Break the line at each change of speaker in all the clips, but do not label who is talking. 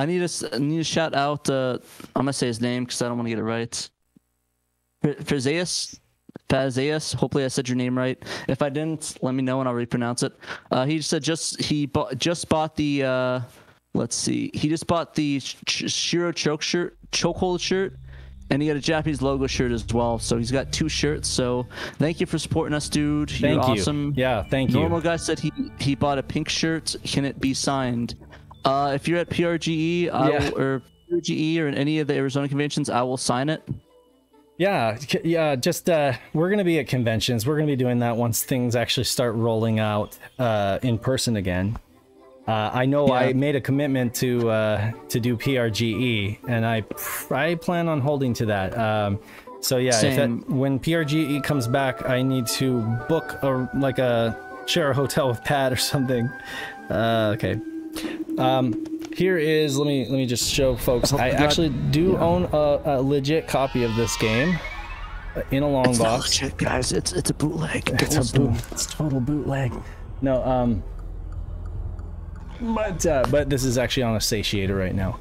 I need to shout out. I'm gonna say his name because I don't want to get it right. Fazeus. Hopefully I said your name right. If I didn't, let me know and I'll repronounce it. He said he bought the. Let's see. He just bought the SHIRO chokehold shirt, and he got a Japanese logo shirt as well. So he's got 2 shirts. So thank you for supporting us, dude. You're awesome.
Yeah, thank you.
Normal guy said he bought a pink shirt. Can it be signed? If you're at PRGE or PRGE or in any of the Arizona conventions, I will sign it.
Yeah. Just we're gonna be at conventions. We're gonna be doing that once things actually start rolling out in person again. I know I made a commitment to do PRGE, and I plan on holding to that. So yeah, when PRGE comes back, I need to book share a hotel with Pat or something. Okay. Here is let me just show folks. I actually do own a legit copy of this game in a long box.
Not legit, guys. It's a bootleg.
It's total bootleg. No, but this is actually on a satiator right now.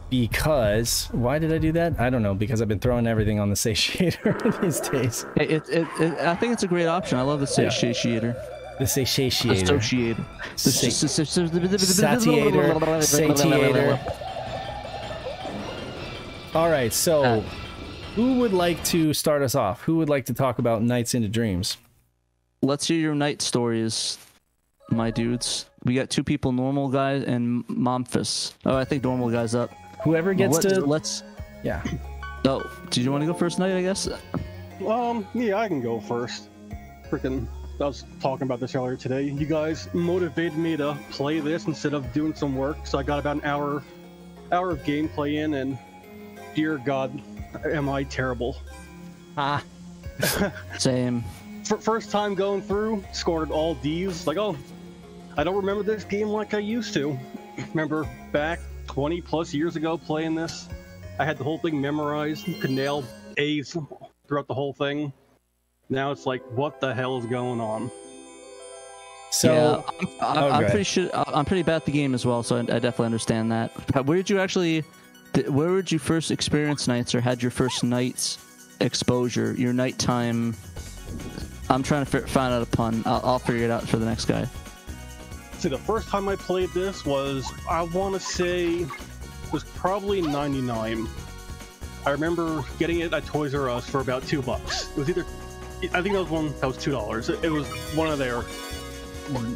Because why did I do that? I don't know. Because I've been throwing everything on the satiator these days.
I think it's a great option. I love the satiator.
The satiator.
Associated.
Satiator. All right. So, who would like to start us off? Who would like to talk about Nights into Dreams?
Let's hear your night stories, my dudes. We got 2 people, Normal Guy and Momphis. Oh, I think Normal Guy's up.
Whoever gets
Yeah. Oh, did you want to go first, Night, I guess?
Yeah, I can go first. Freaking, I was talking about this earlier today. You guys motivated me to play this instead of doing some work, so I got about an hour of gameplay in, and dear God, am I terrible.
Same.
First time going through, scored all D's. Like, oh, I don't remember this game like I used to. Remember back 20 plus years ago playing this? I had the whole thing memorized, could nail A's throughout the whole thing. Now it's like, what the hell is going on?
So
yeah, I'm pretty sure I'm pretty bad at the game as well, so I definitely understand that. Where did you first experience nights, or had your first night's exposure? Your nighttime. I'm trying to find out a pun. I'll figure it out for the next guy.
See, the first time I played this was, I want to say, was probably '99. I remember getting it at Toys R Us for about $2. It was either, I think that was one that was $2. It was one of their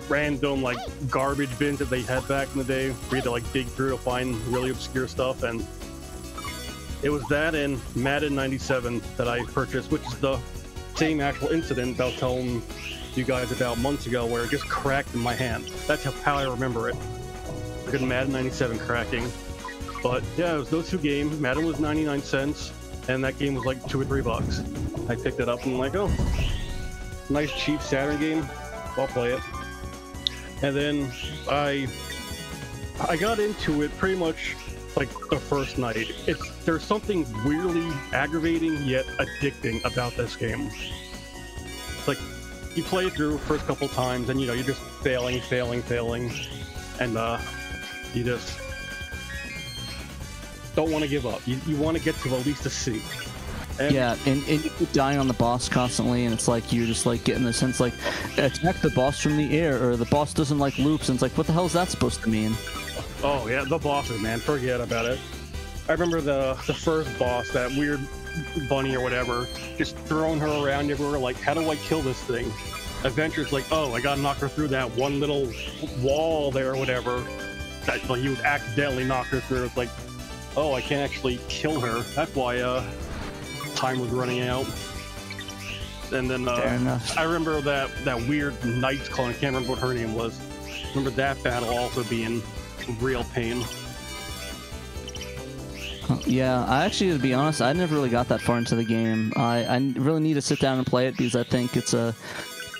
random like garbage bins that they had back in the day. We had to like dig through to find really obscure stuff, and it was that and Madden 97 that I purchased, which is the same actual incident I was telling you guys about months ago, where it just cracked in my hand. That's how I remember it. Freaking Madden 97 cracking. But yeah, it was those 2 games. Madden was 99 cents, and that game was like $2 or $3. I picked it up and I'm like, oh, nice cheap Saturn game. I'll play it. And then I got into it pretty much like the first night. There's something weirdly aggravating yet addicting about this game. It's like you play it through first couple times, and you're just failing, and you just don't want to give up. You want to get to at least a C. And
yeah, and you keep dying on the boss constantly, and it's like you're just like getting the sense like attack the boss from the air, or the boss doesn't like loops, and it's like, what the hell is that supposed to mean?
Oh yeah, the bosses, man, forget about it. I remember the first boss, that weird bunny or whatever, just throwing her around everywhere, like, how do I kill this thing? Eventually it's like, oh, I gotta knock her through that one little wall there or whatever, that like, you would accidentally knock her through. It's like, oh, I can't actually kill her. That's why time was running out. And then I remember that weird knight's clone, I can't remember what her name was. Remember that battle also being real pain.
Yeah, I actually, to be honest, I never really got that far into the game. I really need to sit down and play it, because I think it's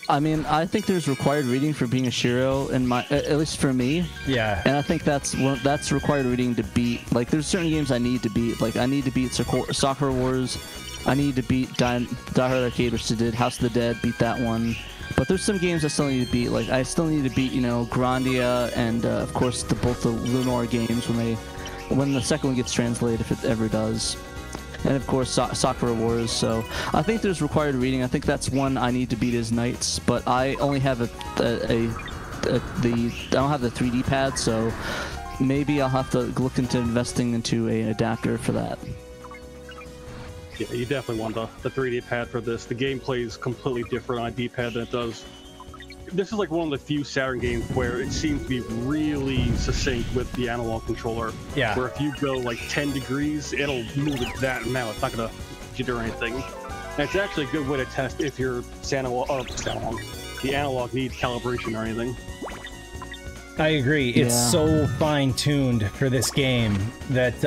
I mean, I think there's required reading for being a SHIRO, at least for me. Yeah. And I think that's required reading to beat. Like, there's certain games I need to beat. Like, I need to beat Soccer Wars. I need to beat Die Hard Arcade, which I did. House of the Dead, beat that one. But there's some games I still need to beat. Like, I still need to beat, Grandia and, of course, both the Lunar games when they when the second one gets translated, if it ever does. And of course, Sakura Wars. So I think there's required reading. I think that's one I need to beat as NiGHTS, but I only have I don't have the 3D pad, so maybe I'll have to look into investing into an adapter for that.
Yeah, you definitely want the 3D pad for this. The gameplay is completely different on a D-pad than it does. This is like one of the few Saturn games where it seems to be really succinct with the analog controller.
Yeah.
Where if you go like 10 degrees, it'll move it that amount. It's not going to jitter or anything. And it's actually a good way to test if your the analog needs calibration or anything.
I agree. It's so fine-tuned for this game that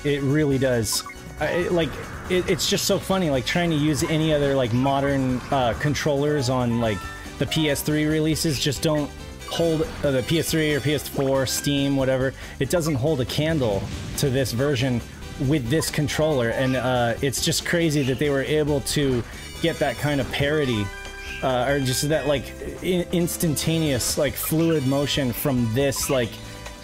it really does. It's just so funny, like trying to use any other like modern controllers on like the PS3 releases just don't hold the PS3 or PS4, Steam, whatever. It doesn't hold a candle to this version with this controller, and it's just crazy that they were able to get that kind of parity, or just that like instantaneous like fluid motion from this like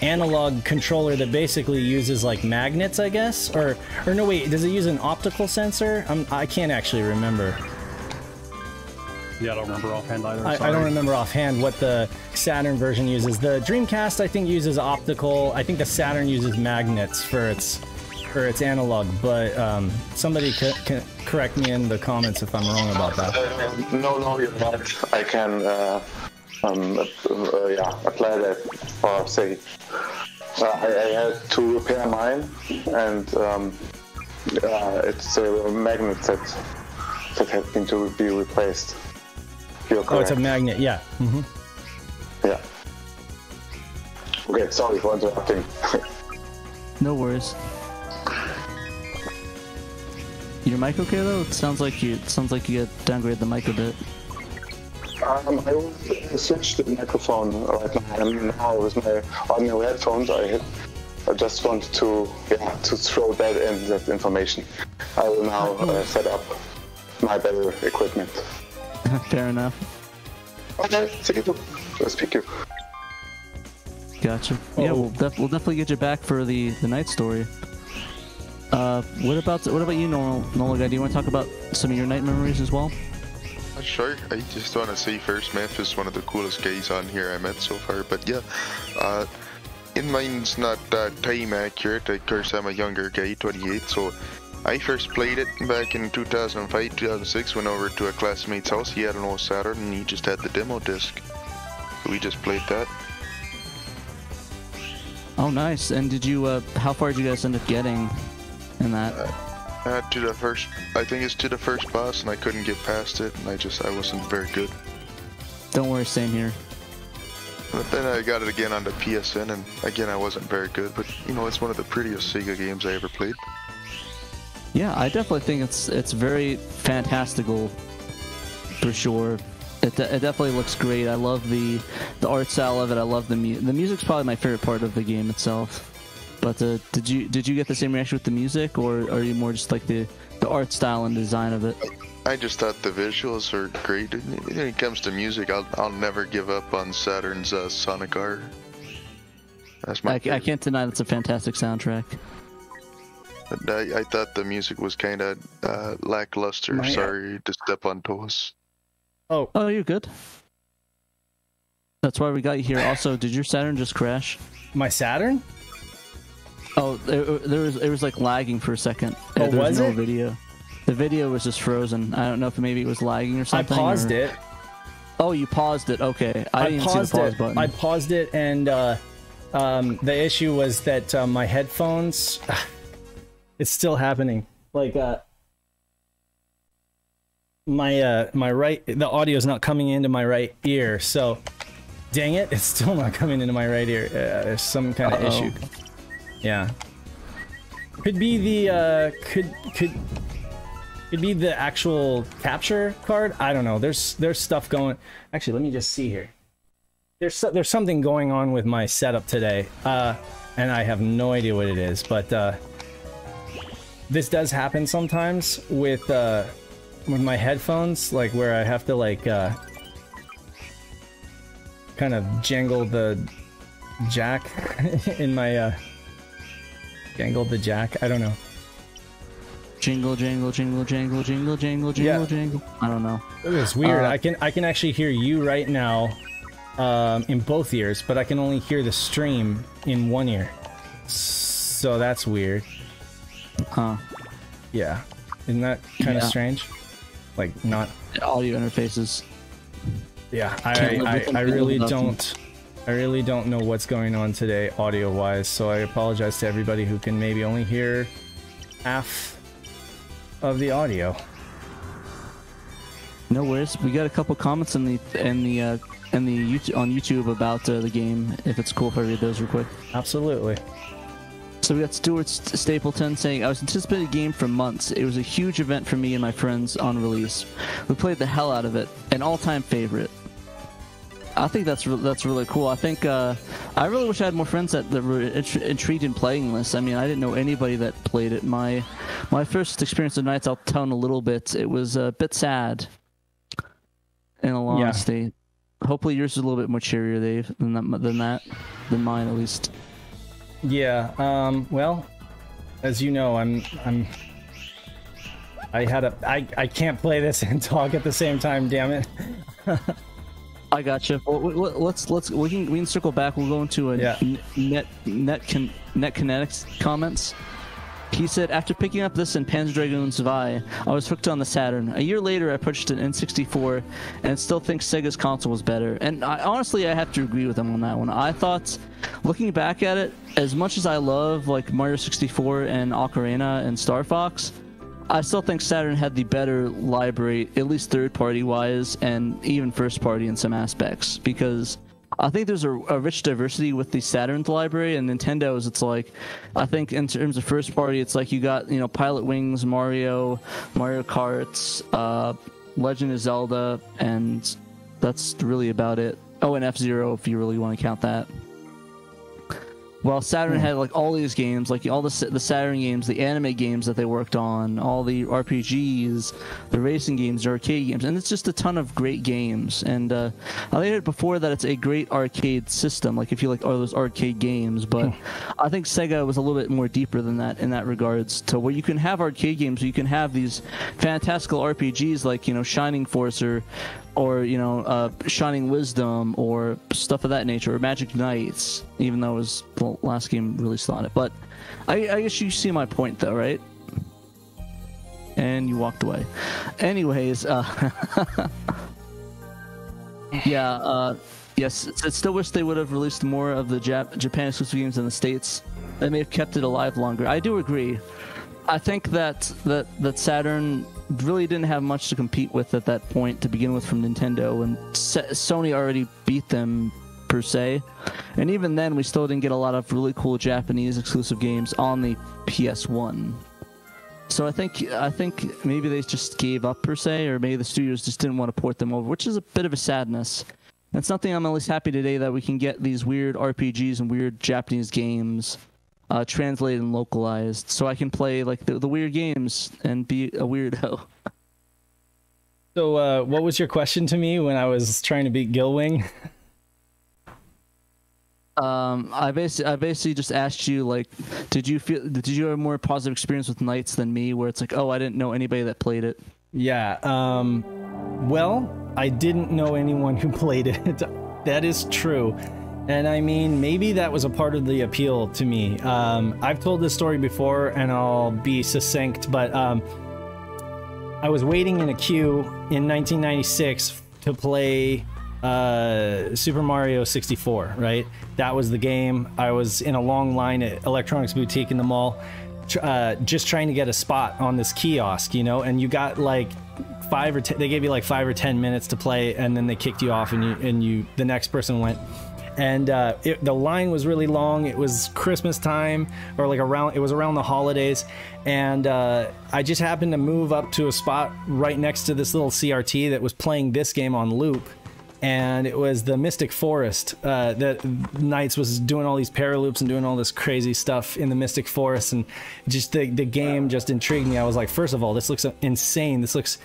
analog controller that basically uses like magnets, I guess, or no, wait, does it use an optical sensor? I can't actually remember.
Yeah, I don't remember offhand either.
I don't remember offhand what the Saturn version uses. The Dreamcast, I think, uses optical. I think the Saturn uses magnets for its analog, but somebody can correct me in the comments if I'm wrong about that.
No, you're right. I can apply that, or say I had to repair mine, and it's a magnet that had been to be replaced. You're correct.
Oh, it's a magnet, yeah. Mm-hmm.
Yeah. Okay, sorry for interrupting.
No worries. Your mic okay though? It sounds like you got downgraded the mic a bit.
I will switch the microphone right now, and now with my audio headphones, I just wanted to throw that in, that information. I will now set up my better equipment.
Fair enough.
Okay, thank you. Speak you.
Gotcha. Yeah, we'll definitely get you back for the night story. What about you, Nola guy? Do you want to talk about some of your night memories as well?
Sure. I just want to say first, Meph is one of the coolest guys on here I met so far. But yeah, in mine's not time accurate. Of course, I'm a younger guy, 28, so I first played it back in 2005, 2006. Went over to a classmate's house. He had an old Saturn, and he just had the demo disc. So we just played that.
Oh, nice. And did you? How far did you guys end up getting in that?
To the first, I think it's to the first boss, and I couldn't get past it, and I wasn't very good.
Don't worry, same here.
But then I got it again on the PSN, and again I wasn't very good. But you know, it's one of the prettiest Sega games I ever played.
Yeah, I definitely think it's very fantastical, for sure. It definitely looks great. I love the art style of it. I love the music. The music's probably my favorite part of the game itself. But did you get the same reaction with the music, or are you more just like the art style and design of it?
I just thought the visuals are great. When it comes to music, I'll never give up on Saturn's Sonic R. That's my.
I can't deny that's a fantastic soundtrack.
But I thought the music was kind of lackluster. Sorry to step on toes.
Oh,
you're good. That's why we got you here. Also, did your Saturn just crash?
My Saturn?
Oh, it was like lagging for a second.
Oh,
there
was
no
it?
Video. The video was just frozen. I don't know if maybe it was lagging or something.
I paused it.
Oh, you paused it. Okay, I didn't see the pause button.
I paused it, and the issue was that my headphones. It's still happening. Like my right, the audio is not coming into my right ear. So, dang it, it's still not coming into my right ear. There's some kind of issue. Yeah. Could be the could be the actual capture card. I don't know. There's stuff going. Actually, let me just see here. There's something going on with my setup today, and I have no idea what it is. But this does happen sometimes with my headphones, like where I have to like kind of jangle the jack in my Jangle the jack? I don't know.
Jingle, jangle, jingle, jangle, jingle, jangle, jingle, jangle. I don't know.
It's weird. I can actually hear you right now in both ears, but I can only hear the stream in one ear. So that's weird.
Huh.
Yeah. Isn't that kind of strange? Like, not...
Audio interfaces.
Yeah, I really don't know what's going on today audio-wise, so I apologize to everybody who can maybe only hear half of the audio.
No worries. We got a couple comments on YouTube about the game. If it's cool if I read those real quick.
Absolutely.
So we got Stuart Stapleton saying, I was anticipating the game for months. It was a huge event for me and my friends on release. We played the hell out of it. An all-time favorite. I think that's really cool. I think I really wish I had more friends that were intrigued in playing this. I mean, I didn't know anybody that played it. My first experience of Nights, I'll tell in a little bit. It was a bit sad, in all honesty. Hopefully yours is a little bit more cheerier, Dave, than mine at least.
Yeah. Well, as you know, I can't play this and talk at the same time. Damn it.
I gotcha. Well, we can circle back. We'll go into a net kinetics comments. He said, after picking up this in Panzer Dragoon Zwei, I was hooked on the Saturn. A year later, I purchased an N64 and still think Sega's console was better. And honestly, I have to agree with him on that one. I thought, looking back at it, as much as I love like Mario 64 and Ocarina and Star Fox, I still think Saturn had the better library, at least third-party wise, and even first-party in some aspects, because I think there's a rich diversity with the Saturn's library, and Nintendo's, it's like, I think in terms of first-party, it's like you got, you know, Pilot Wings, Mario Karts, Legend of Zelda, and that's really about it. Oh, and F-Zero, if you really want to count that. Well, Saturn had like all these games, like all the Saturn games, the anime games that they worked on, all the RPGs, the racing games, the arcade games, and it's just a ton of great games. And I heard before that it's a great arcade system, like if you like all those arcade games. But I think Sega was a little bit more deeper than that in that regards, to where you can have arcade games, you can have these fantastical RPGs like, you know, Shining Force or you know, Shining Wisdom, or stuff of that nature, or Magic Knights, even though it was the last game released on it. But I guess you see my point, though, right? And you walked away. Anyways, yeah, yes, I still wish they would have released more of the Japan exclusive games in the States. They may have kept it alive longer. I do agree. I think that Saturn really didn't have much to compete with at that point to begin with from Nintendo, and Sony already beat them per se, and even then we still didn't get a lot of really cool Japanese exclusive games on the PS1. So I think maybe they just gave up per se, or maybe the studios just didn't want to port them over, which is a bit of a sadness. It's something I'm at least happy today that we can get these weird RPGs and weird Japanese games translated and localized, so I can play like the weird games and be a weirdo.
So what was your question to me when I was trying to beat Gilwing?
I basically just asked you, like, did you have a more positive experience with Knights than me, where it's like, oh, I didn't know anybody that played it? Yeah,
well, I didn't know anyone who played it. That is true. And I mean, maybe that was a part of the appeal to me. I've told this story before, and I'll be succinct, but I was waiting in a queue in 1996 to play Super Mario 64, right? That was the game. I was in a long line at Electronics Boutique in the mall, just trying to get a spot on this kiosk, you know, and you got like 5 or 10, they gave you like 5 or 10 minutes to play, and then they kicked you off, and the next person went. And the line was really long. It was Christmas time, or like it was around the holidays, and I just happened to move up to a spot right next to this little CRT that was playing this game on loop, and it was the Mystic Forest that NiGHTS was doing all these paraloops and doing all this crazy stuff in the Mystic Forest, and just the game just intrigued me. I was like, first of all, this looks insane. This looks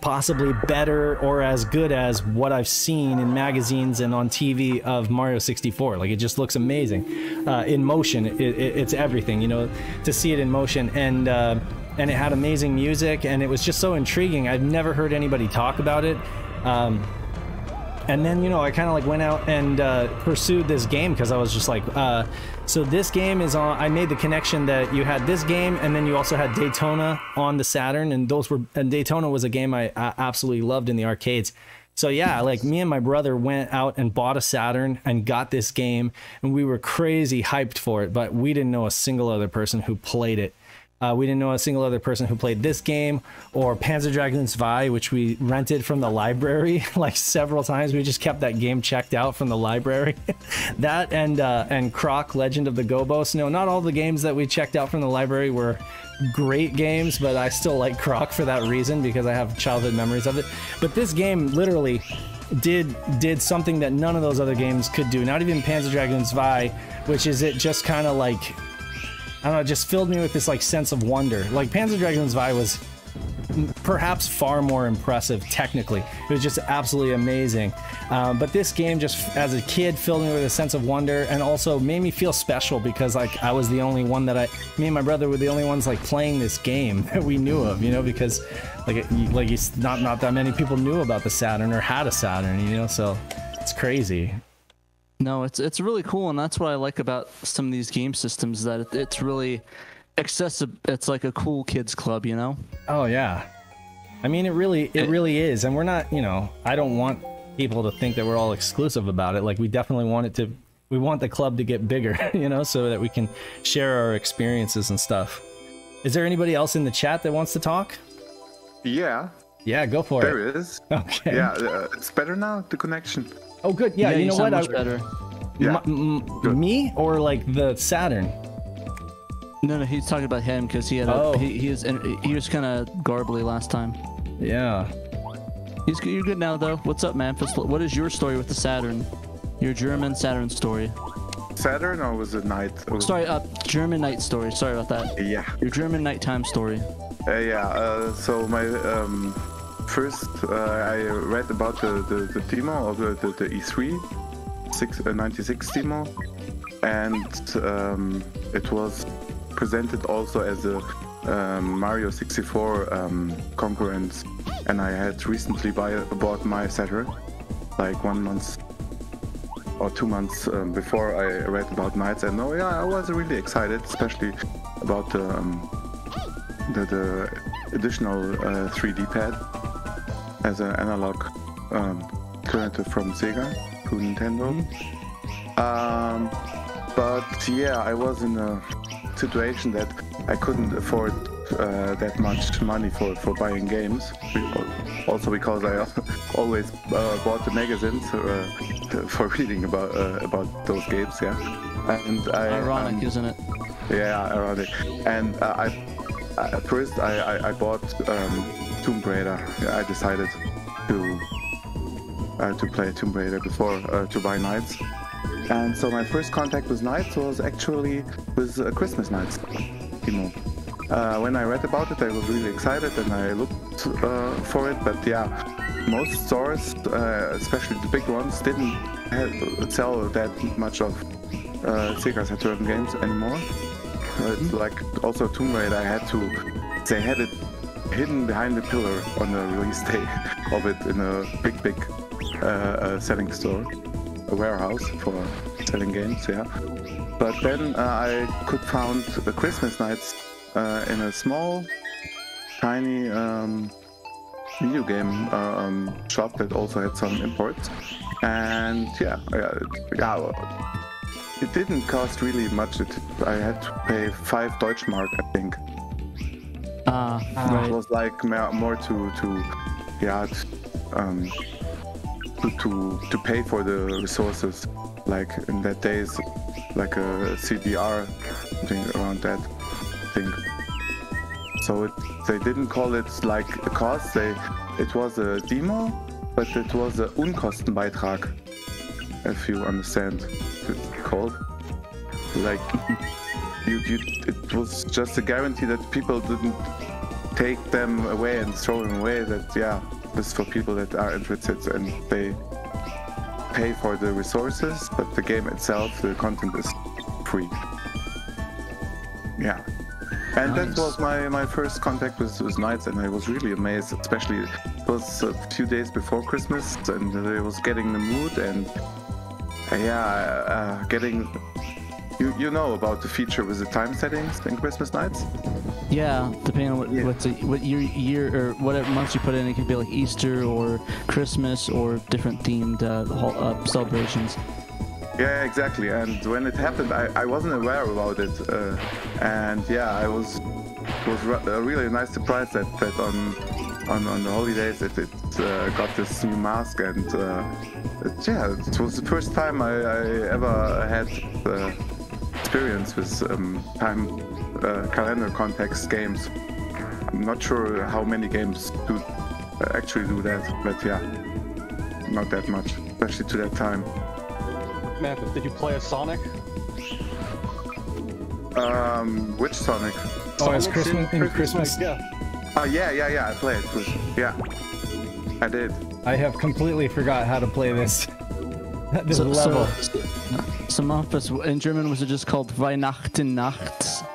possibly better or as good as what I've seen in magazines and on TV of Mario 64. Like, it just looks amazing in motion. It's everything, you know, to see it in motion. And it had amazing music, and it was just so intriguing. I've never heard anybody talk about it. And then, you know, I kind of like went out and pursued this game because I was just like, so this game is on. I made the connection that you had this game, and then you also had Daytona on the Saturn, and Daytona was a game I absolutely loved in the arcades. So yeah, like me and my brother went out and bought a Saturn and got this game, and we were crazy hyped for it, but we didn't know a single other person who played it. We didn't know a single other person who played this game or Panzer Dragoon 2, which we rented from the library like several times. We just kept that game checked out from the library. That and Croc, Legend of the Gobos. No, not all the games that we checked out from the library were great games, but I still like Croc for that reason because I have childhood memories of it. But this game literally did something that none of those other games could do. Not even Panzer Dragoon 2, which is it just kind of like, I don't know, it just filled me with this like sense of wonder. Like Panzer Dragoon 2 was perhaps far more impressive technically. It was just absolutely amazing. But this game just as a kid filled me with a sense of wonder, and also made me feel special because like I was the only one that me and my brother were the only ones like playing this game that we knew of, you know, because like not that many people knew about the Saturn or had a Saturn, you know, so it's crazy.
No, it's really cool, and that's what I like about some of these game systems, that it's really accessible. It's like a cool kids club, you know?
Oh yeah, I mean it really is, and we're not, you know, I don't want people to think that we're all exclusive about it. Like we definitely want we want the club to get bigger, you know, so that we can share our experiences and stuff. Is there anybody else in the chat that wants to talk?
Yeah,
go for it.
there is.
Okay.
Yeah, it's better now, the connection.
Oh, good. Yeah, you know what?
Much better.
Yeah.
Me or like the Saturn?
No, he's talking about him because he had he was kind of garbly last time.
Yeah.
You're good now though. What's up, Memphis? What is your story with the Saturn? Your German Saturn story.
Saturn, or was it night?
Sorry, German night story. Sorry about that.
Yeah.
Your German nighttime story.
So my first, I read about the demo of the E3 96 demo, and it was presented also as a Mario 64 concurrent, and I had recently bought my Saturn, like 1 month or 2 months before I read about NiGHTS, and I was really excited, especially about the additional 3D pad as an analog alternative from Sega to Nintendo. But yeah, I was in a situation that I couldn't afford that much money for buying games. Also because I always bought the magazines for reading about those games. Yeah, and
ironic, isn't it?
Yeah, ironic. And at first I bought Tomb Raider. I decided to play Tomb Raider before to buy NiGHTS. And so my first contact with NiGHTS was actually with Christmas NiGHTS demo. When I read about it, I was really excited and I looked for it. But yeah, most stores, especially the big ones, didn't sell that much of Sega Saturn games anymore. It's like also Tomb Raider, they had it hidden behind the pillar on the release day of it in a big selling store, a warehouse for selling games, yeah. But then I could found the Christmas NiGHTS in a small, tiny video game shop that also had some imports, and it didn't cost really much. I had to pay 5 Deutschmark, I think.
Right.
It was like more to pay for the resources, like in that days, like a CDR, something around that thing. So they didn't call it like a cost. It was a demo but it was a Unkostenbeitrag, if you understand what it's called. Like, it was just a guarantee that people didn't take them away and throw them away. That this is for people that are interested and they pay for the resources, but the game itself, the content is free. Yeah. And
Nice.
that was my first contact with NiGHTS, and I was really amazed, especially it was a few days before Christmas, and I was getting the mood, and getting, you know about the feature with the time settings in Christmas nights?
Yeah, depending on what year or whatever months you put in, it could be like Easter or Christmas or different themed celebrations.
Yeah, exactly. And when it happened, I wasn't aware about it, and yeah, it was a really nice surprise that on the holidays it got this new mask, and it was the first time I ever had experience with time calendar context games. I'm not sure how many games do actually do that, but yeah, not that much, especially to that time.
Memphis, did you play as Sonic?
Which Sonic?
Oh, it's
Sonic
Christmas. In Christmas.
Yeah.
Oh yeah, I played. Yeah, I did.
I have completely forgot how to play this. This level.
Some office in German was it just called Weihnachtennacht?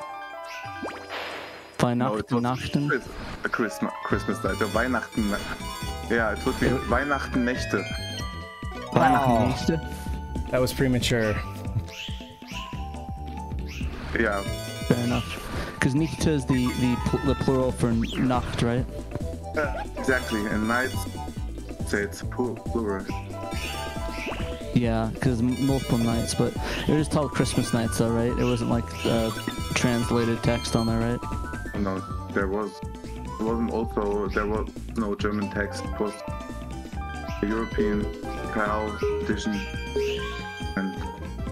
Weihnachtennachten?
A Christmas night. Weihnachten. Yeah, it would be Weihnachtennächte.
Weihnachtennacht?
That was premature.
Yeah.
Fair enough. Because Nichte is the plural for Nacht, right?
Exactly. And nights, say it's plural.
Yeah, because multiple nights, but it was called Christmas nights, though, right? It wasn't like translated text on there, right?
No, there was no German text. It was a European PAL edition, and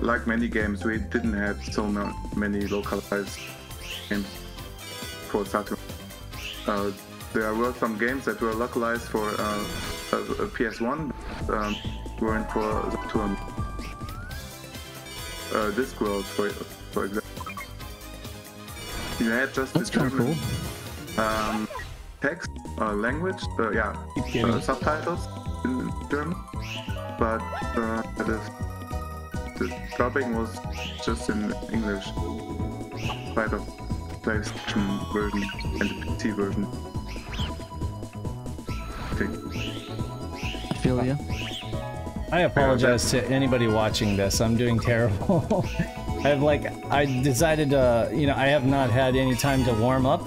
like many games, we didn't have so many localized games for Saturn. There were some games that were localized for PS1, weren't for Saturn. Discworld, for example. You had just
That's
the
kind of
German
cool.
text, language, subtitles in German, but the dubbing was just in English, by the PlayStation version and the PC version.
I feel you.
I apologize to anybody watching this. I'm doing terrible. I decided to, I have not had any time to warm up.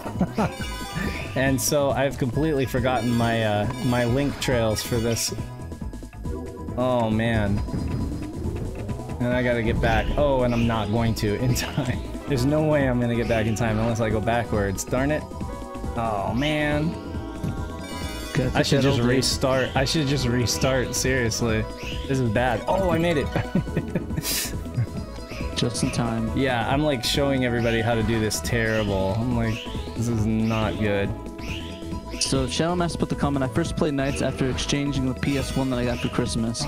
And so I've completely forgotten my my link trails for this. Oh man. And I gotta get back. Oh, and I'm not going to in time. There's no way I'm gonna get back in time unless I go backwards. Darn it. Oh man. I should just restart. I should just restart, seriously. This is bad. Oh, I made it.
Just in time.
Yeah, I'm like showing everybody how to do this terrible. I'm like, this is not good.
So Shadow Master put the comment, I first played NiGHTS after exchanging the PS1 that I got for Christmas.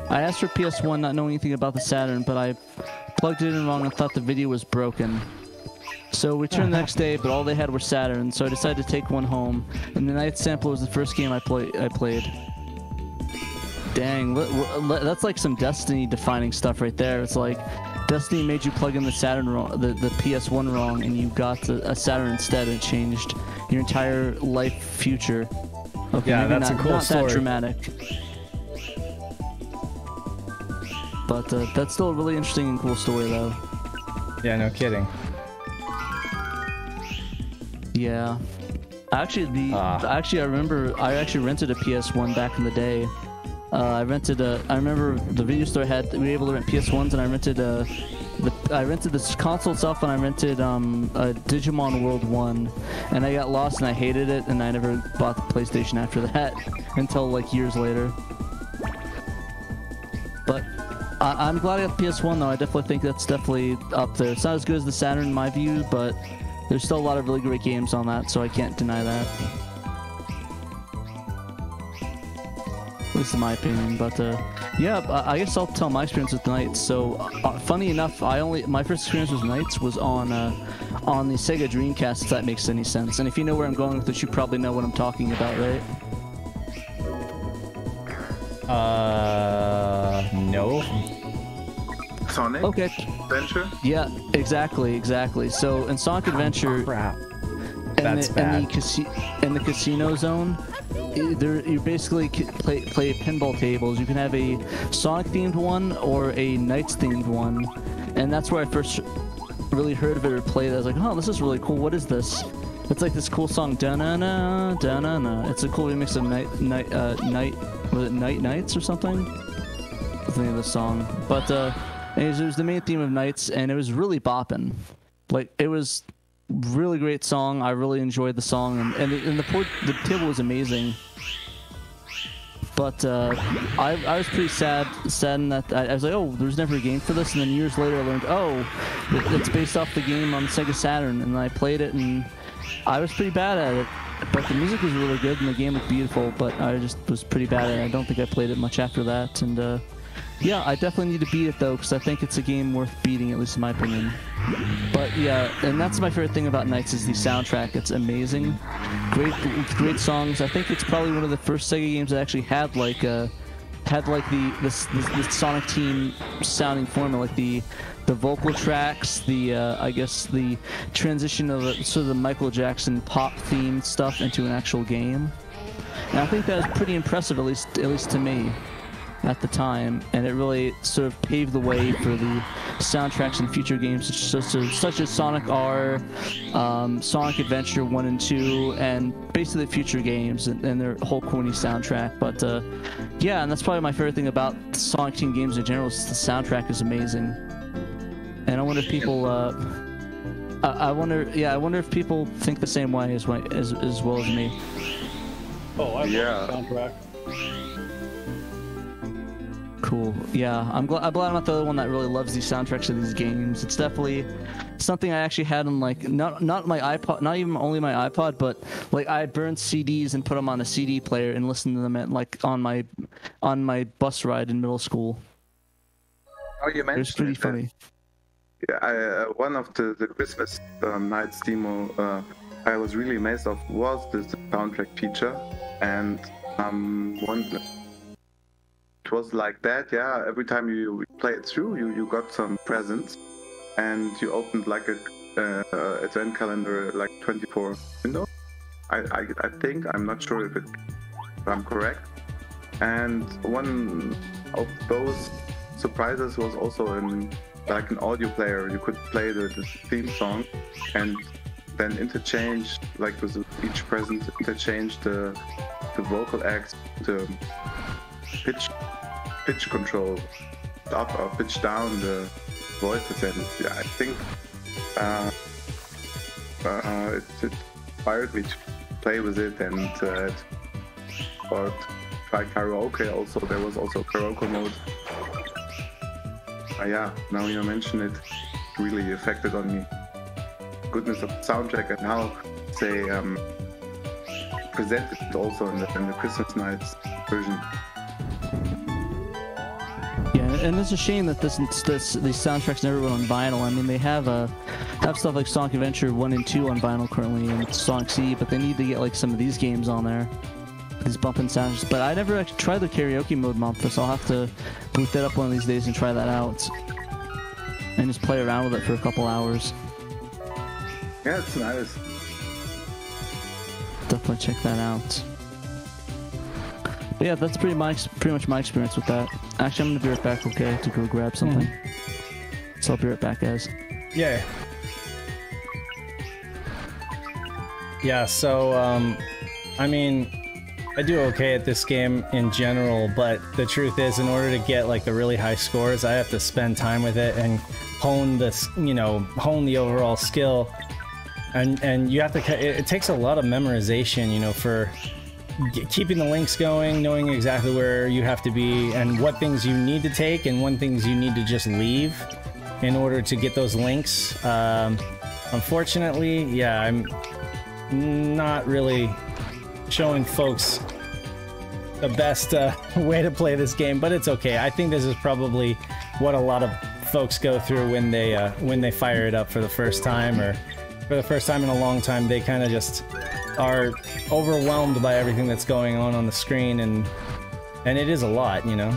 I asked for PS1 not knowing anything about the Saturn, but I plugged it in wrong and thought the video was broken. So we returned the next day, but all they had were Saturn, so I decided to take one home. And the NiGHTS Sampler was the first game I played. Dang, that's like some Destiny defining stuff right there. It's like Destiny made you plug in the Saturn wrong, the PS1 wrong, and you got a Saturn instead, and it changed your entire life future. Okay,
yeah, that's a cool story.
Not that dramatic. But that's still a really interesting and cool story, though.
Yeah, no kidding.
Yeah. Actually, I remember I actually rented a PS1 back in the day. I remember the video store we were able to rent PS1s, and I rented this console itself, and I rented a Digimon World 1, and I got lost and I hated it, and I never bought the PlayStation after that until like years later. But I'm glad I got the PS1 though. I definitely think that's definitely up there. It's not as good as the Saturn in my view, but there's still a lot of really great games on that, so I can't deny that. least in my opinion. But yeah, I guess I'll tell my experience with Knights. So funny enough, my first experience with Knights was on the Sega Dreamcast, if that makes any sense. And if you know where I'm going with this, you probably know what I'm talking about, right?
No.
Sonic?
Okay.
Adventure?
Yeah, exactly. So in Sonic Adventure,
Crap.
in
That's bad.
the casino zone, you basically play pinball tables. You can have a Sonic themed one or a Knights themed one, and that's where I first really heard of it or played it. I was like, oh, this is really cool. What is this? It's like this cool song, da-na-na, da-na-na. It's a cool remix of Nights or something? That's the name of the song. But anyways, it was the main theme of Knights, and it was really bopping. Like, it was really great song. I really enjoyed the song, and the table was amazing. But I was pretty saddened that I was like, oh, there's never a game for this. And then years later, I learned, oh, it's based off the game on Sega Saturn, and I played it, and I was pretty bad at it. But the music was really good, and the game looked beautiful. But I just was pretty bad at it. I don't think I played it much after that, and yeah, I definitely need to beat it though, because I think it's a game worth beating, at least in my opinion. But yeah, and that's my favorite thing about Knights is the soundtrack. It's amazing, great songs. I think it's probably one of the first Sega games that actually had like the Sonic Team sounding formula, like the vocal tracks, I guess the transition of sort of the Michael Jackson pop themed stuff into an actual game. And I think that was pretty impressive, at least to me, at the time, and it really sort of paved the way for the soundtracks in future games such as Sonic R, Sonic Adventure 1 and 2, and basically future games and their whole corny soundtrack. But yeah, and that's probably my favorite thing about Sonic Team games in general, is the soundtrack is amazing. And I wonder if people I wonder if people think the same way as well as me.
Oh, I love the soundtrack.
Cool. Yeah, I'm glad I'm not the other one that really loves these soundtracks of these games. It's definitely something I actually had on, like, not my iPod, not even only my iPod, but like I burned CDs and put them on a CD player and listened to them at, like, on my bus ride in middle school.
Oh, you mentioned
it was pretty funny.
Yeah, one of the Christmas Nights demo I was really amazed of was the soundtrack feature, and it was like that, yeah. Every time you play it through, you got some presents, and you opened like a advent calendar, like 24 windows. I think, I'm not sure if I'm correct. And one of those surprises was also like an audio player. You could play the theme song, and then interchange, like with each present, interchange the vocal acts, the pitch control, up or pitch down the voices, and yeah, I think it inspired me to play with it, and or try karaoke. Also, there was also karaoke mode. Yeah, now you mention it, really affected on me. Goodness of the soundtrack and how they presented it also in the Christmas Nights version.
Yeah, and it's a shame that these soundtracks never went on vinyl. I mean, they have stuff like Sonic Adventure 1 and 2 on vinyl currently, and Sonic CD, but they need to get like some of these games on there, these bumping sounds. But I never actually tried the karaoke mode month, so I'll have to boot that up one of these days and try that out, and just play around with it for a couple hours.
Yeah, it's nice.
Definitely check that out. But yeah, that's pretty much my experience with that. Actually, I'm gonna be right back, okay, to go grab something. So I'll be right back, guys.
Yeah. Yeah, so, I mean, I do okay at this game in general, but the truth is, in order to get, like, the really high scores, I have to spend time with it and hone this, hone the overall skill. And you have to, it takes a lot of memorization, for keeping the links going, knowing exactly where you have to be and what things you need to take and what things you need to just leave in order to get those links. Unfortunately, yeah, I'm not really showing folks the best way to play this game, but it's okay. I think this is probably what a lot of folks go through when they fire it up for the first time, or for the first time in a long time. They kind of just are overwhelmed by everything that's going on the screen, and it is a lot, you know.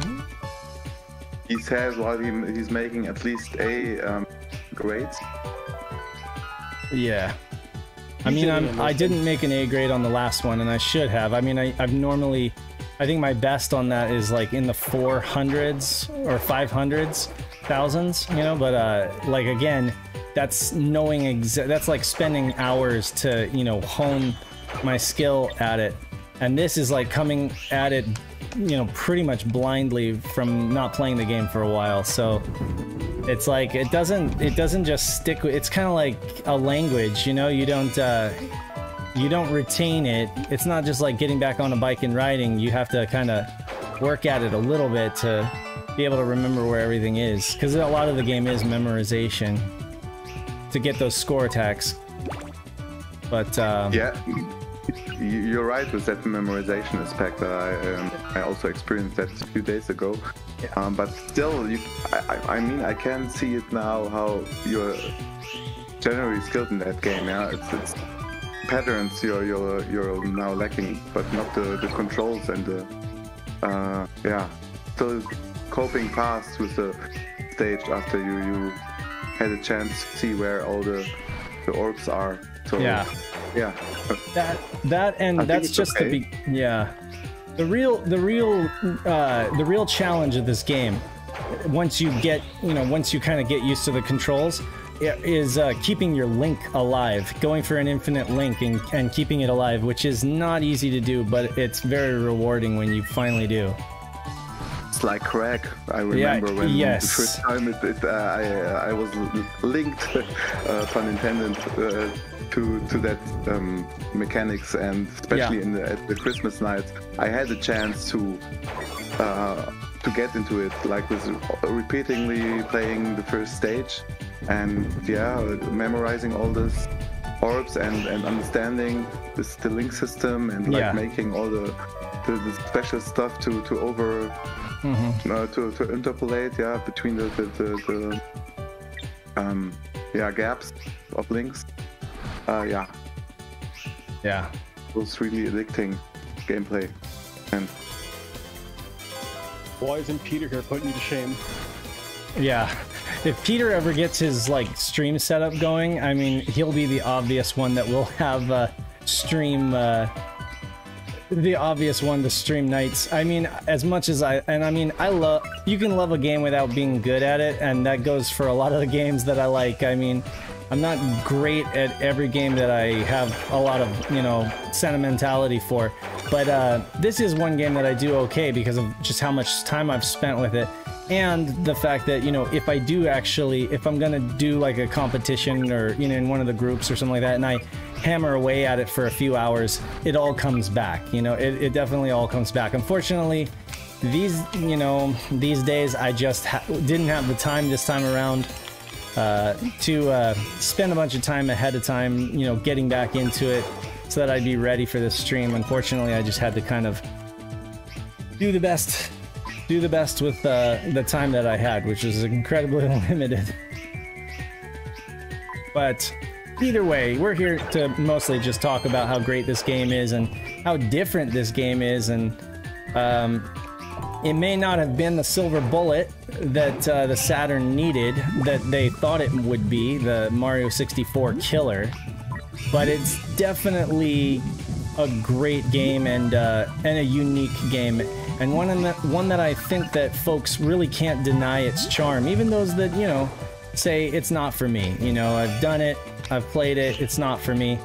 He says while he's making at least A grades.
Yeah. I mean, I didn't make an A grade on the last one, and I should have. I mean, I've normally, I think my best on that is like in the 400s or 500s, thousands, you know, but like again, that's knowing that's like spending hours to, you know, hone my skill at it. And this is like coming at it, you know, pretty much blindly from not playing the game for a while. So it's like it doesn't just stick with, it's kind of like a language, you know. You don't retain it. It's not just like getting back on a bike and riding. You have to kind of work at it a little bit to be able to remember where everything is, because a lot of the game is memorization to get those score attacks. But
yeah, you're right with that memorization aspect. I also experienced that a few days ago. But still, I mean, I can see it now how you're generally skilled in that game. Yeah, it's patterns you're now lacking, but not the controls and the yeah, still coping fast with the stage after you had a chance to see where all the orbs are. So
yeah. That and that's just okay. The real challenge of this game, once you kind of get used to the controls, is keeping your Link alive, going for an infinite Link and keeping it alive, which is not easy to do, but it's very rewarding when you finally do.
It's like crack. I remember when the first time I was linked, pun intended, to that mechanics, and especially at the Christmas night, I had a chance to get into it, like with repeatedly playing the first stage, and memorizing all this orbs and understanding the link system, and like making all the special stuff to interpolate between the gaps of links. It was really addicting gameplay. And
why isn't Peter here putting you to shame?
Yeah, if Peter ever gets his like stream setup going, I mean, he'll be the obvious one that will have stream the obvious one to stream nights. I mean, as much as I love, you can love a game without being good at it, and that goes for a lot of the games that I like. I mean, I'm not great at every game that I have a lot of, you know, sentimentality for, but this is one game that I do okay because of just how much time I've spent with it, and the fact that, you know, if I'm gonna do like a competition, or, you know, in one of the groups or something like that, and I hammer away at it for a few hours, it all comes back, you know. It definitely all comes back. Unfortunately, these days I just didn't have the time this time around to spend a bunch of time ahead of time, you know, getting back into it so that I'd be ready for this stream. Unfortunately, I just had to kind of do the best with the time that I had, which is incredibly limited. But either way, we're here to mostly just talk about how great this game is and how different this game is, and it may not have been the silver bullet that the Saturn needed, that they thought it would be, the Mario 64 killer, but it's definitely a great game and a unique game, and one that I think that folks really can't deny its charm, even those that, you know, say it's not for me. You know, I've done it, I've played it, it's not for me.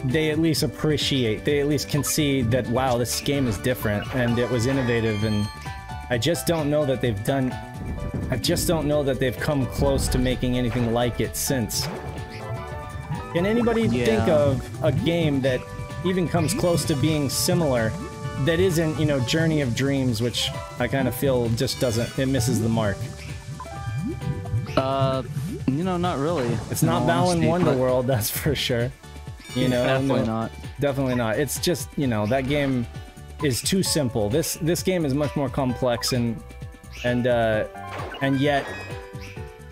They at least appreciate, they at least can see that, wow, this game is different and it was innovative, and I just don't know that they've come close to making anything like it since. Can anybody think of a game that even comes close to being similar that isn't, you know, Journey of Dreams, which I kind of feel just it misses the mark?
You know, not really.
It's not Balan Wonderworld, that's for sure. You know,
definitely not.
definitely not. It's just, you know, that game is too simple. This game is much more complex, and yet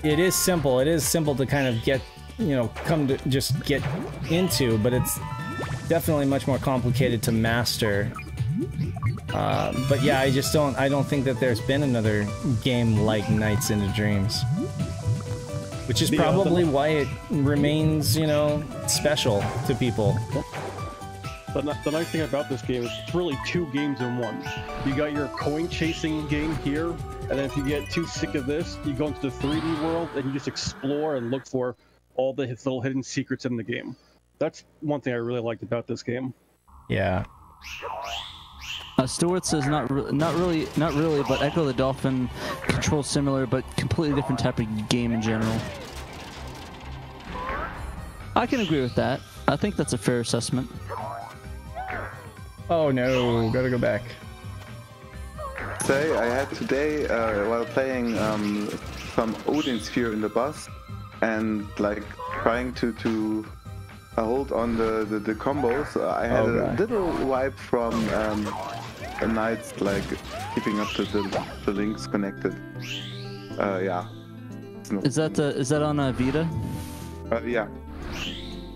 it is simple. It is simple to kind of get, you know, come to just get into, but it's definitely much more complicated to master. But yeah, I don't think that there's been another game like Nights into Dreams. Which is probably why it remains, you know, special to people.
The nice thing about this game is it's really 2 games in one. You got your coin chasing game here, and then if you get too sick of this, you go into the 3D world and you just explore and look for all the little hidden secrets in the game. That's one thing I really liked about this game.
Yeah.
Stuart says not really, but Echo the Dolphin controls similar, but completely different type of game in general. I can agree with that. I think that's a fair assessment.
Oh no, gotta go back.
Say I had today while playing some Odin Sphere in the bus, and like trying to hold on the combos. I had a little vibe from the Knights, like keeping up to the links connected. Yeah.
Is that on Vita?
Yeah.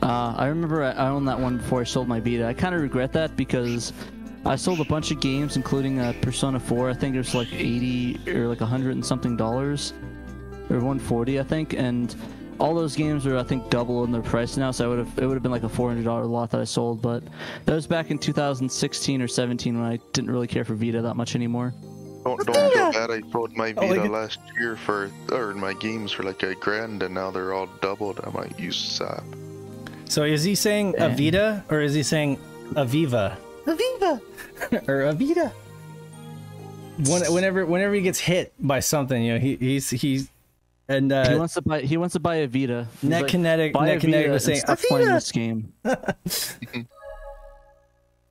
I remember I owned that one before I sold my Vita. I kind of regret that because I sold a bunch of games, including Persona 4. I think it was like 80 or like $100 and something, or 140, I think, and all those games are, I think, double in their price now. So it would have been like a $400 lot that I sold. But that was back in 2016 or 17 when I didn't really care for Vita that much anymore.
Don't feel bad. I sold my Vita last year or my games for like $1,000, and now they're all doubled. I might use SAP.
So is he saying Avita, or is he saying Aviva? Aviva! Or Avita? Whenever he gets hit by something, you know, he's and
he wants to buy a Vita.
NetKinetic was saying,
"Stop playing this game."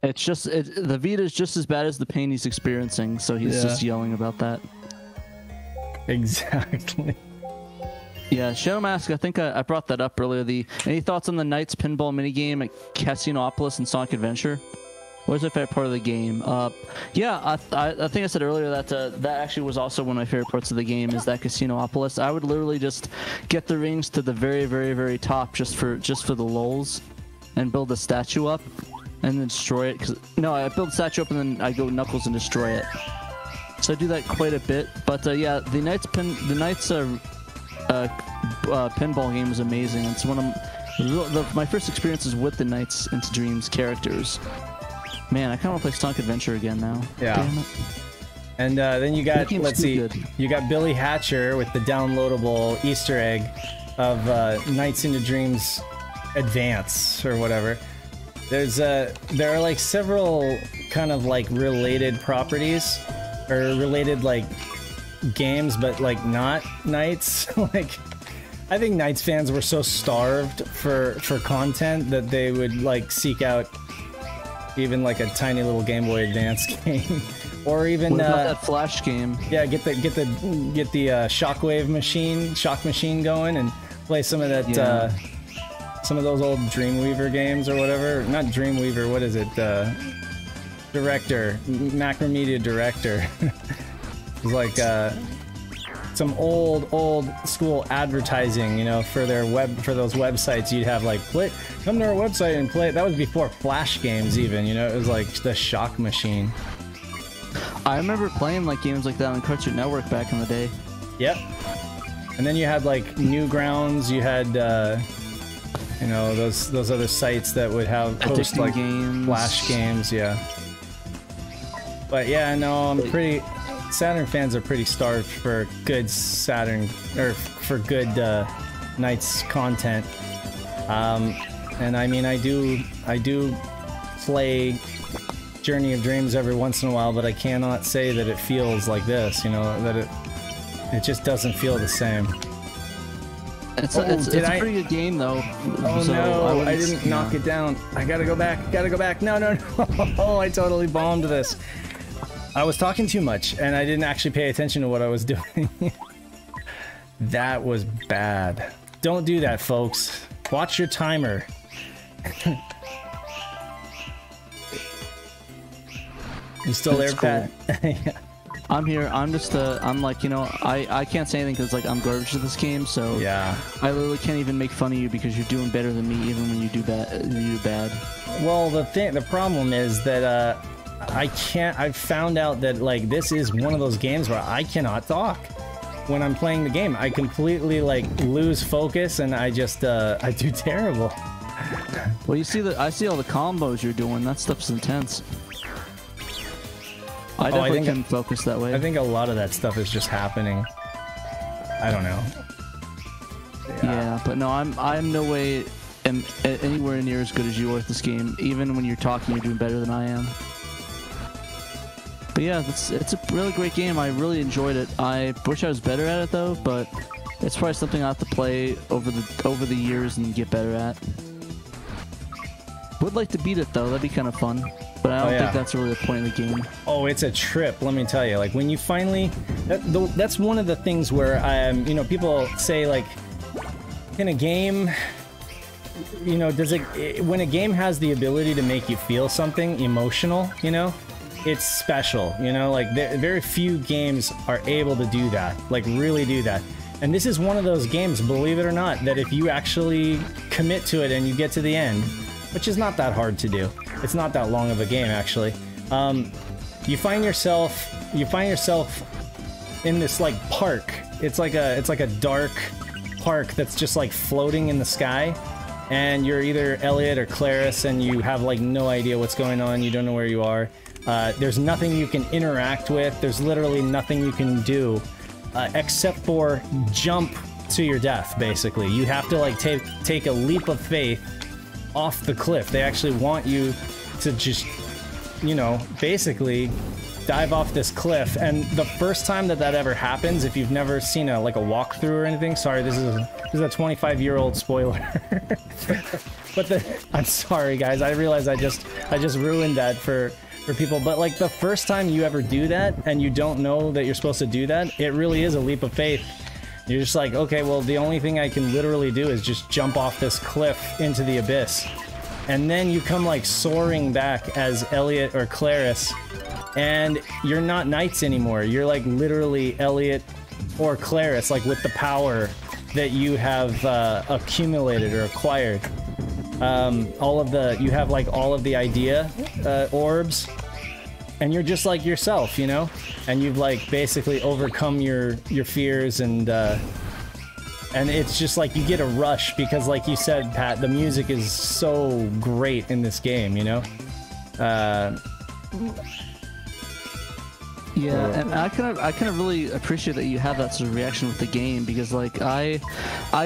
It's just the Vita is just as bad as the pain he's experiencing, so he's just yelling about that.
Exactly.
Yeah, Shadow Mask, I think I brought that up earlier. Any thoughts on the Knights pinball minigame at Casinopolis and Sonic Adventure? What was your favorite part of the game? Yeah, I think I said earlier that that actually was also one of my favorite parts of the game, is that Casinopolis. I would literally just get the rings to the very, very, very top just for the lulz, and build a statue up, and then destroy it. No, I build the statue up and then I go Knuckles and destroy it. So I do that quite a bit. But yeah, the Knights pinball game is amazing. It's one of my first experiences with the Knights into Dreams characters. Man, I kind of want to play Sonic Adventure again now.
Yeah.
Damn it.
And then you got, let's see, you got Billy Hatcher with the downloadable Easter egg of Nights into Dreams Advance or whatever. There are like several kind of like related properties or related like games, but like not Knights. Like, I think Knights fans were so starved for content that they would like seek out even like a tiny little Game Boy Advance game, or even
what about that Flash game?
Yeah, get the Shockwave machine, shock machine going, and play some of that. Some of those old Dreamweaver games or whatever. Not Dreamweaver. What is it? Director, Macromedia Director. It's like some old school advertising, you know, for those websites. You'd have like, come to our website and play. That was before Flash games even, you know. It was like the Shock Machine.
I remember playing like games like that on Cartoon Network back in the day.
Yep. And then you had like Newgrounds. You had you know, those other sites that would host like
games.
Flash games. Yeah. But yeah, no, Saturn fans are pretty starved for good Saturn, or for good Knights content. And I mean, I do play Journey of Dreams every once in a while, but I cannot say that it feels like this, you know, that it just doesn't feel the same.
It's a pretty good game though.
Oh so no, I didn't knock it down. I gotta go back. No. Oh, I totally bombed this. I was talking too much, and I didn't actually pay attention to what I was doing. That was bad. Don't do that, folks. Watch your timer. You still there,
That's
Pat?
cool.
Yeah.
I'm here. I'm just, I'm like, you know, I can't say anything because, like, I'm garbage at this game, so
Yeah.
I literally can't even make fun of you because you're doing better than me even when you do bad.
Well, the problem is that I've found out that, like, this is one of those games where I cannot talk when I'm playing the game. I completely, like, lose focus and I just, I do terrible.
Well, you see I see all the combos you're doing. That stuff's intense. I definitely can focus that way.
I think a lot of that stuff is just happening. I don't know.
Yeah, but no, I'm no way anywhere near as good as you are at this game. Even when you're talking, you're doing better than I am. But yeah, it's a really great game. I really enjoyed it. I wish I was better at it though, but it's probably something I have to play over the years and get better at. Would like to beat it though. That'd be kind of fun. But I don't think that's really the point of the game.
Oh, it's a trip, let me tell you. Like, when you finally... That's one of the things where, you know, people say, like, in a game... You know, when a game has the ability to make you feel something emotional, you know, it's special, you know? Like, very few games are able to do that. Like, really do that. And this is one of those games, believe it or not, that if you actually commit to it and you get to the end, which is not that hard to do. It's not that long of a game, actually. You find yourself in this, like, park. It's like a dark park that's just, like, floating in the sky. And you're either Elliot or Claris, and you have, like, no idea what's going on. You don't know where you are. There's nothing you can interact with. There's literally nothing you can do except for jump to your death, basically. You have to, like, take a leap of faith off the cliff. They actually want you to just, you know, basically dive off this cliff. And the first time that ever happens, if you've never seen a walkthrough or anything, sorry, this is a 25-year-old spoiler. But I'm sorry, guys. I realize I just ruined that for people. But, like, the first time you ever do that and you don't know that you're supposed to do that, it really is a leap of faith. You're just like, okay, well, the only thing I can literally do is just jump off this cliff into the abyss. And then you come, like, soaring back as Elliot or Claris, and you're not knights anymore. You're, like, literally Elliot or Claris, like, with the power that you have accumulated or acquired. You have, like, all of the idea orbs, and you're just like yourself, you know? And you've, like, basically overcome your fears, and it's just like you get a rush because, like you said, Pat, the music is so great in this game, you know?
Yeah, and I kind of really appreciate that you have that sort of reaction with the game, because, like, I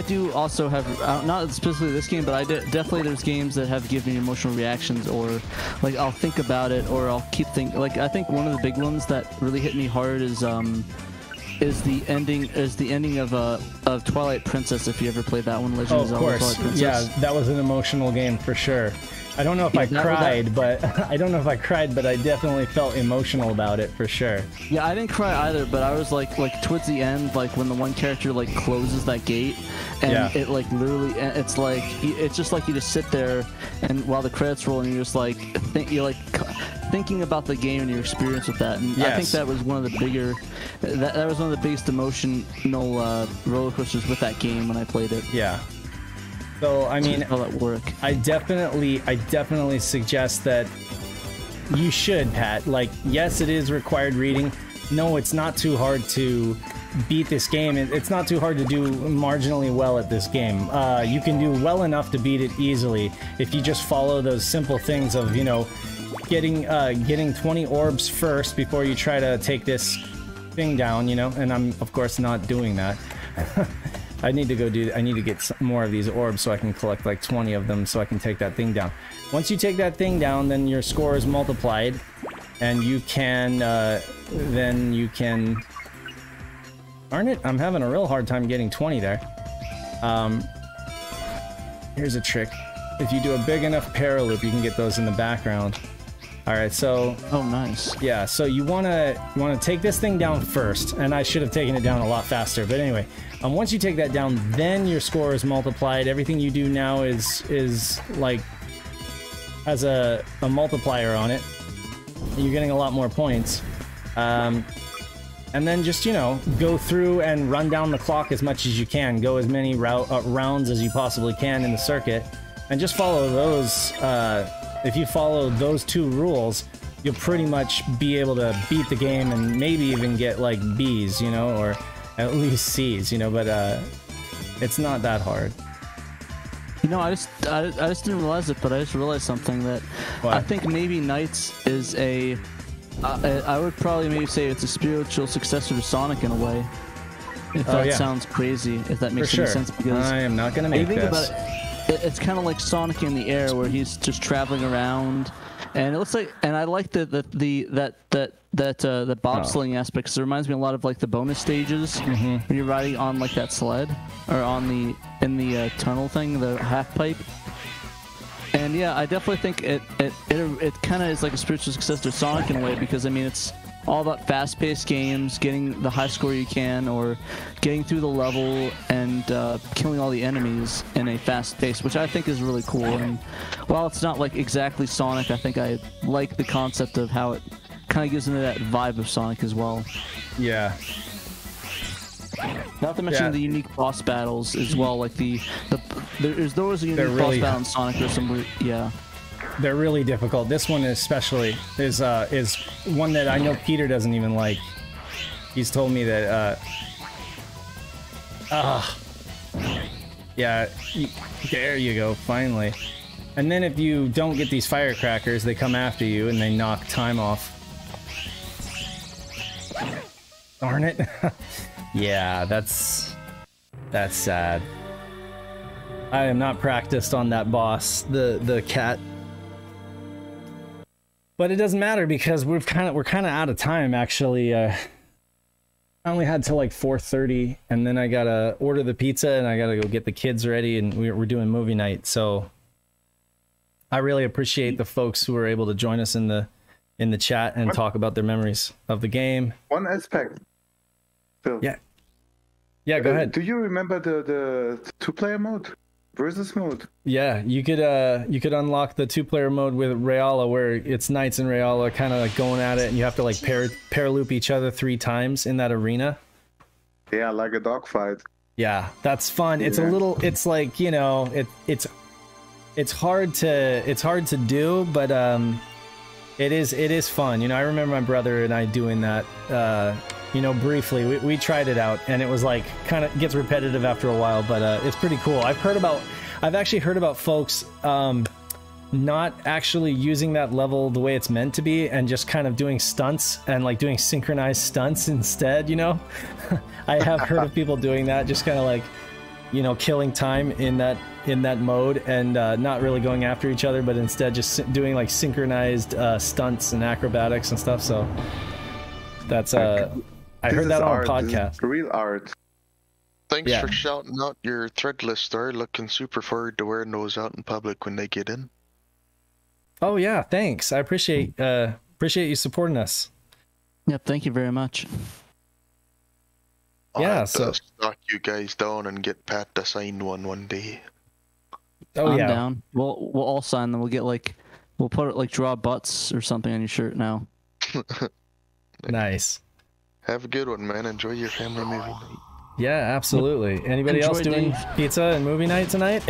do also have, not specifically this game, but definitely there's games that have given me emotional reactions, or, like, I'll think about it, or I'll keep thinking. Like, I think one of the big ones that really hit me hard is the ending of Twilight Princess. If you ever played that one, Legend of Zelda Twilight Princess.
Yeah, that was an emotional game for sure. I don't know if I cried, but I definitely felt emotional about it for sure.
Yeah, I didn't cry either, but I was like towards the end, like when the one character like closes that gate, and it like literally, it's just like you just sit there, and while the credits roll, and you're just like thinking about the game and your experience with that. And I think that was one of the bigger, that was one of the biggest emotional roller coasters with that game when I played it.
Yeah. So, I mean,
how that work.
I definitely suggest that you should, Pat. Like, yes, it is required reading. No, it's not too hard to beat this game. It's not too hard to do marginally well at this game. You can do well enough to beat it easily if you just follow those simple things of, you know, getting 20 orbs first before you try to take this thing down, you know? And I'm, of course, not doing that. I need to get some more of these orbs so I can collect like 20 of them so I can take that thing down. Once you take that thing down, then your score is multiplied, and you can, darn it, I'm having a real hard time getting 20 there. Here's a trick. If you do a big enough paraloop, you can get those in the background. Alright, so...
Oh, nice.
Yeah, so you wanna take this thing down first, and I should have taken it down a lot faster, but anyway. Once you take that down, then your score is multiplied. Everything you do now is like... has a multiplier on it. you're getting a lot more points. And then just, you know, go through and run down the clock as much as you can. Go as many rounds as you possibly can in the circuit. And just follow those. If you follow those 2 rules, you'll pretty much be able to beat the game and maybe even get, like, Bs, you know, or at least Cs, you know, but it's not that hard.
You know, I just didn't realize it, but I just realized something that
What?
I think maybe NiGHTS is a... I would probably maybe say it's a spiritual successor to Sonic in a way. If that sounds crazy, if that makes any sense. Because
I am not going to make
think
this.
about it, it's kind of like Sonic in the Air, where he's just traveling around, and it looks like. And I like the bobsleighing aspect, because it reminds me a lot of like the bonus stages when you're riding on like that sled or on in the tunnel thing, the half pipe. And yeah, I definitely think it kind of is like a spiritual successor to Sonic in a way, because I mean it's all about fast-paced games, getting the high score you can, or getting through the level and killing all the enemies in a fast pace, which I think is really cool. And while it's not like exactly Sonic, I think I like the concept of how it kind of gives me that vibe of Sonic as well.
Yeah.
Not to mention the unique boss battles as well. Like there's a unique boss battle in Sonic. There's some
They're really difficult. This one especially is one that I know Peter doesn't even like. He's told me that yeah, there you go, finally. And then if you don't get these firecrackers, they come after you and they knock time off. Darn it. Yeah, that's sad. I am not practiced on that boss, the cat. But it doesn't matter, because we're kind of out of time actually. I only had till like 4:30, and then I gotta order the pizza and I gotta go get the kids ready, and we're doing movie night. So I really appreciate the folks who were able to join us in the chat and talk about their memories of the game.
One aspect. Phil.
Yeah, go ahead.
Do you remember the 2-player mode? Versus mode?
Yeah, you could unlock the 2-player mode with Rayala, where it's NiGHTS and Rayala kind of like going at it, and you have to like pair loop each other 3 times in that arena.
Yeah, like a dogfight.
Yeah, that's fun. It's a little, it's like, you know, it's hard to do, but it is fun. You know, I remember my brother and I doing that. You know, briefly, we tried it out, and it was like kind of gets repetitive after a while, but it's pretty cool. I've actually heard about folks not actually using that level the way it's meant to be, and just kind of doing stunts and like doing synchronized stunts instead, you know. I have heard of people doing that, just kind of like, you know, killing time in that mode, and not really going after each other, but instead just doing like synchronized stunts and acrobatics and stuff. So that's I heard that on a podcast.
Real art.
Thanks for shouting out your Threadless star. Looking super forward to wearing those out in public when they get in.
Oh yeah, thanks. I appreciate you supporting us.
Yep, thank you very much.
Yeah,
so stalk you guys down and get Pat to sign one day.
Oh,
I'm down. We'll all sign them. We'll put it like draw butts or something on your shirt now.
Nice.
Have a good one, man. Enjoy your family movie night.
Yeah, absolutely. Anybody else doing pizza and movie night tonight?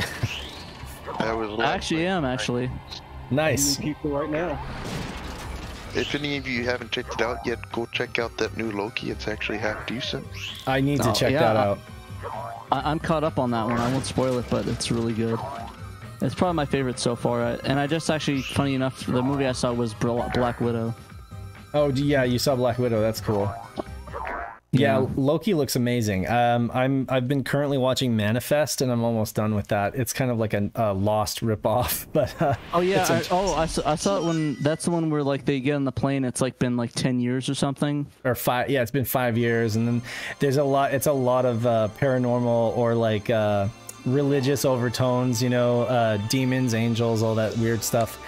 I actually am, actually.
Nice.
Pizza right now.
If any of you haven't checked it out yet, go check out that new Loki. It's actually half decent.
I need to check that out.
I'm caught up on that one. I won't spoil it, but it's really good. It's probably my favorite so far. And I just actually, funny enough, the movie I saw was Black Widow.
Oh yeah, you saw Black Widow. That's cool. Yeah, Loki looks amazing. I've been currently watching Manifest, and I'm almost done with that. It's kind of like a Lost ripoff, but
oh yeah, I saw it when that's the one where like they get on the plane. It's like been like 10 years or something,
or 5. Yeah, it's been 5 years, and then there's a lot. It's a lot of paranormal or like religious overtones. You know, demons, angels, all that weird stuff.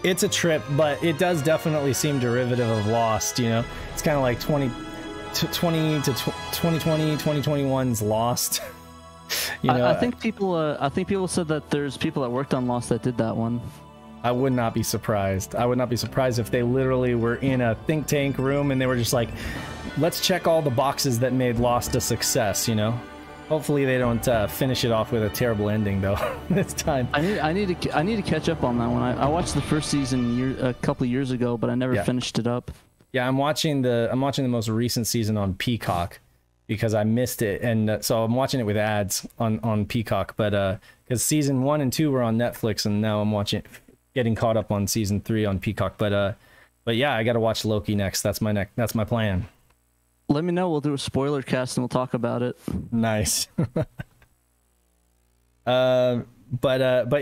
It's a trip, but it does definitely seem derivative of Lost. You know, it's kind of like 2020 to 2021's Lost. You know,
I think people said that there's people that worked on Lost that did that one.
I would not be surprised. I would not be surprised if they literally were in a think tank room and they were just like, let's check all the boxes that made Lost a success, you know? Hopefully they don't finish it off with a terrible ending though this time.
I need to catch up on that one. I watched the first season a couple of years ago, but I never finished it up.
Yeah, I'm watching the most recent season on Peacock because I missed it, and so I'm watching it with ads on Peacock. But because season 1 and 2 were on Netflix, and now I'm getting caught up on season 3 on Peacock. But yeah, I got to watch Loki next. That's my plan.
Let me know. We'll do a spoiler cast and we'll talk about it.
Nice. But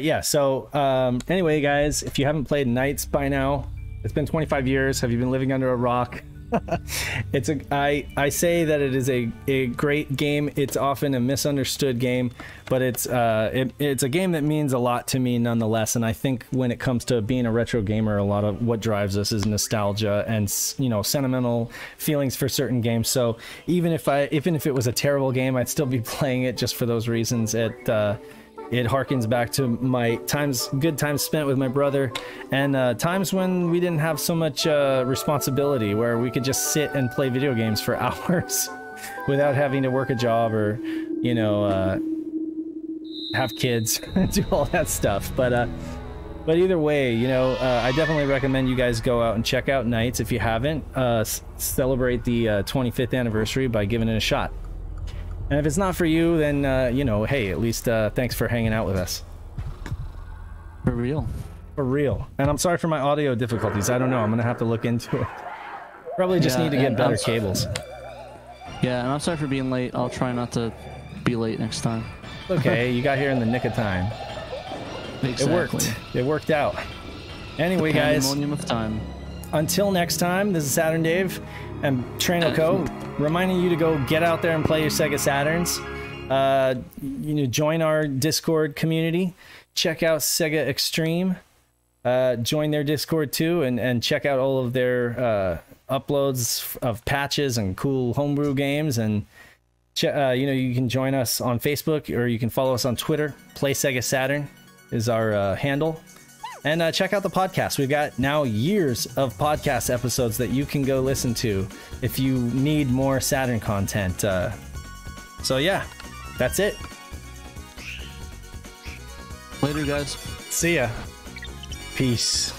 yeah. So anyway, guys, if you haven't played NiGHTS by now, it's been 25 years. Have you been living under a rock? I say that it is a great game. It's often a misunderstood game, but it's a game that means a lot to me nonetheless. And I think when it comes to being a retro gamer, a lot of what drives us is nostalgia and, you know, sentimental feelings for certain games. So even if it was a terrible game, I'd still be playing it just for those reasons. It harkens back to my good times spent with my brother, and times when we didn't have so much responsibility, where we could just sit and play video games for hours without having to work a job or, you know, have kids and do all that stuff. But either way, you know, I definitely recommend you guys go out and check out NiGHTS if you haven't. Celebrate the 25th anniversary by giving it a shot. And if it's not for you, then, you know, hey, at least thanks for hanging out with us.
For real.
For real. And I'm sorry for my audio difficulties. I don't know. I'm going to have to look into it. Probably just need to get better cables.
Yeah, and I'm sorry for being late. I'll try not to be late next time.
Okay, you got here in the nick of time.
Exactly.
It worked. It worked out. Anyway,
the
guys.
pandemonium of time.
Until next time, this is Saturn Dave and Traino Co. reminding you to go get out there and play your Sega Saturns. You know, join our Discord community. Check out Sega Extreme. Join their Discord too, and check out all of their uploads of patches and cool homebrew games. And you know, you can join us on Facebook, or you can follow us on Twitter. Play Sega Saturn is our handle. And check out the podcast. We've got now years of podcast episodes that you can go listen to if you need more Saturn content. So yeah, that's it.
Later, guys.
See ya. Peace.